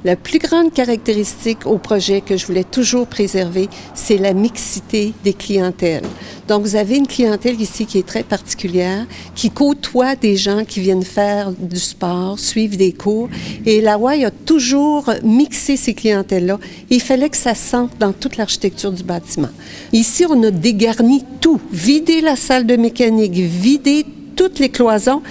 La plus grande caractéristique au projet que je voulais toujours préserver, c'est la mixité des clientèles. Donc, vous avez une clientèle ici qui est très particulière, qui côtoie des gens qui viennent faire du sport, suivre des cours. Et la Hawaï a toujours mixé ces clientèles-là. Il fallait que ça sente dans toute l'architecture du bâtiment. Ici, on a dégarni tout, vidé la salle de mécanique, vidé toutes les cloisons.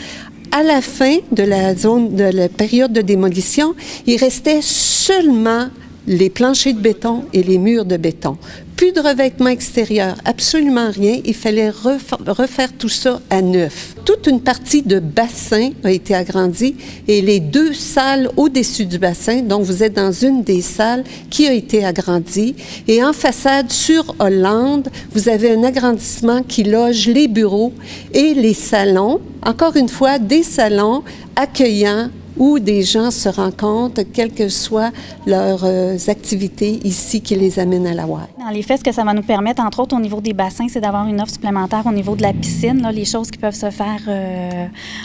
À la fin de la période de démolition, il restait seulement les planchers de béton et les murs de béton. Plus de revêtement extérieur, absolument rien. Il fallait refaire tout ça à neuf. Toute une partie de bassin a été agrandie et les 2 salles au-dessus du bassin, donc vous êtes dans une des salles qui a été agrandie. Et en façade sur Hollande, vous avez un agrandissement qui loge les bureaux et les salons. Encore une fois, des salons accueillants où des gens se rencontrent, quelles que soient leurs activités ici qui les amènent à la Hawaï. Dans les faits, ce que ça va nous permettre, entre autres au niveau des bassins, c'est d'avoir une offre supplémentaire au niveau de la piscine, là, les choses qui peuvent se faire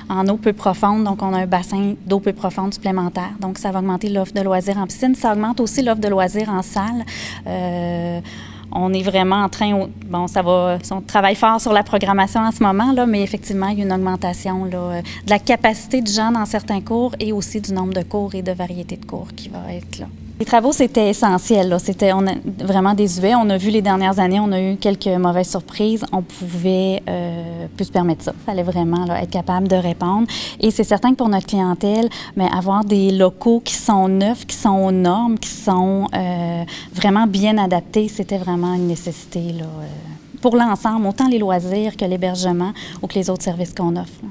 en eau peu profonde. Donc, on a un bassin d'eau peu profonde supplémentaire. Donc, ça va augmenter l'offre de loisirs en piscine. Ça augmente aussi l'offre de loisirs en salle. On est vraiment en train, on travaille fort sur la programmation en ce moment, là, mais effectivement, il y a une augmentation là, de la capacité de gens dans certains cours et aussi du nombre de cours et de variétés de cours qui va être là. Les travaux, c'était essentiel. Là. On a vraiment désuet. On a vu les dernières années, on a eu quelques mauvaises surprises. On pouvait plus se permettre ça. Il fallait vraiment là, être capable de répondre. Et c'est certain que pour notre clientèle, mais avoir des locaux qui sont neufs, qui sont aux normes, qui sont vraiment bien adaptés, c'était vraiment une nécessité là, pour l'ensemble, autant les loisirs que l'hébergement ou que les autres services qu'on offre.